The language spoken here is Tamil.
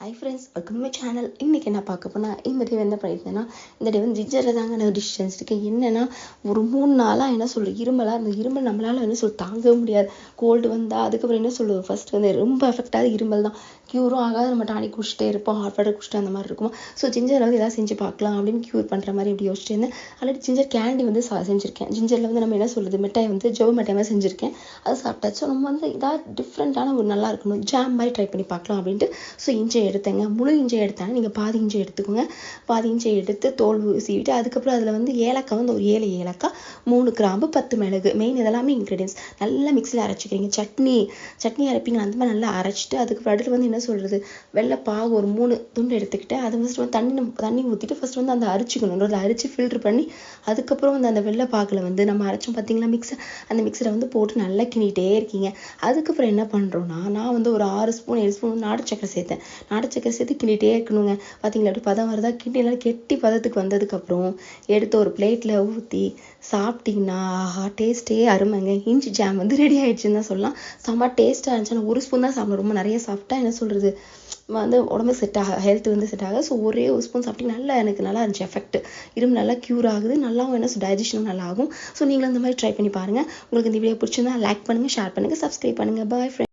Hi friends, welcome my channel. இன்றைக்கி என்ன பார்க்க போனால் இந்த டே என்ன பண்ணியிருந்தேன்னா, இந்த டே வந்து ஜிஞ்சரில் தாங்க நான் டிஷ் செஞ்சுருக்கேன். என்னென்னா ஒரு 3 நாளாக என்ன சொல்கிறது, இருமலாக அந்த இருமல் நம்மளால் என்ன சொல்ல தாங்கவே முடியாது. கோல்டு வந்தால் அதுக்கப்புறம் என்ன சொல்லுவது, ஃபஸ்ட் வந்து ரொம்ப எஃபெக்டாக இருமல் தான், க்யூரும் ஆகாது. நம்ம டானிக் குடிச்சிட்டே இருப்போம், ஹாட் வாட்டர் குடிச்சிட்டு அந்த மாதிரி இருக்கும். ஸோ ஜிஞ்சரில் வந்து எதாவது செஞ்சு பார்க்கலாம் அப்படின்னு க்யூர் பண்ணுற மாதிரி இப்படி யோசிச்சுட்டு இருந்தேன். ஆல்ரெடி ஜிஞ்சர் கேண்டி வந்து செஞ்சுருக்கேன். ஜிஞ்சரில் வந்து நம்ம என்ன சொல்கிறது, மிட்டாய் வந்து ஜவ்வு மிட்டாய் மாதிரி செஞ்சுருக்கேன். அது சாப்பிட்டாச்சு. நம்ம வந்து இதாக டிஃப்ரெண்ட்டான ஒரு நல்லா இருக்கணும், ஜாம் மாதிரி ட்ரை பண்ணி பார்க்கலாம் அப்படின்ட்டு ஸோ இஞ்சி எடுத்தேங்க. முழு இஞ்சி எடுத்தாங்க, நீங்கள் பாதி இஞ்சி எடுத்துக்கோங்க. பாதி இஞ்சி எடுத்து தோல் சீவிட்டு அதுக்கப்புறம் அதில் வந்து ஏலக்காய் வந்து ஒரு 7 ஏலக்காய், 3 கிராம்பு, 10 மிளகு, மெயின் இதெல்லாமே இன்க்ரீடியன்ஸ். நல்லா மிக்ஸியில் அரைச்சிக்கிறீங்க. சட்னி அரைப்பீங்க அந்த மாதிரி நல்லா அரைச்சிட்டு அதுக்கப்புறம் அடுத்து வந்து என்ன சொல்கிறது, வெள்ளைப்பாகு ஒரு 3 துண்டு எடுத்துக்கிட்டு அதை ஃபஸ்ட்டு வந்து தண்ணி ஊற்றிட்டு ஃபஸ்ட்டு வந்து அந்த அரிச்சிக்கணும். அதில் அரிச்சு ஃபில்ட்ரு பண்ணி அதுக்கப்புறம் வந்து அந்த வெள்ளைப்பாகில் வந்து நம்ம அரைச்சோம் பார்த்தீங்களா அந்த மிக்ஸரை வந்து போட்டு நல்லா கிண்டிகிட்டே இருக்கீங்க. அதுக்கப்புறம் என்ன பண்ணுறோன்னா, நான் வந்து ஒரு 6 ஸ்பூன் 7 ஸ்பூன் நாட்டு சக்கரை சேர்த்தேன். நாட்டு சக்கரை சேர்த்து கிண்டிகிட்டே இருக்கணுங்க. பார்த்தீங்களா அப்படி பதம் வருதா, கிண்டி எல்லாம் கெட்டி பதத்துக்கு வந்ததுக்கப்புறம் எடுத்து ஒரு பிளேட்டில் ஊற்றி சாப்பிட்டிங்கன்னா ஆஹா டேஸ்ட்டே அருமைங்க. இஞ்சி ஜாம் வந்து ரெடி ஆகிடுச்சுன்னு தான் சொல்லலாம். செம்ம டேஸ்ட்டாக இருந்துச்சு. ஆனால் ஒரு ஸ்பூன் தான் சாப்பிடணும், ரொம்ப நிறைய சாப்பிட்டா என்ன சொல்கிறது வந்து உடம்பு செட் ஹெல்த் வந்து செட் ஆகாது. ஸோ ஒரே ஒரு ஸ்பூன் சாப்பிட்டிங்க. எனக்கு நல்லா இருந்துச்சு எஃபெக்ட். இரும்பு நல்லா க்யூர் ஆகுது, நல்லாவும் என்ன டைஜஷனும் நல்லா ஆகும். ஸோ நீங்களும் இந்த மாதிரி ட்ரை பண்ணி பாருங்கள். உங்களுக்கு இந்த வீடியோ பிடிச்சிருந்தா லைக் பண்ணுங்கள், ஷேர் பண்ணுங்கள், சப்ஸ்கிரைப் பண்ணுங்கள். Bye friends.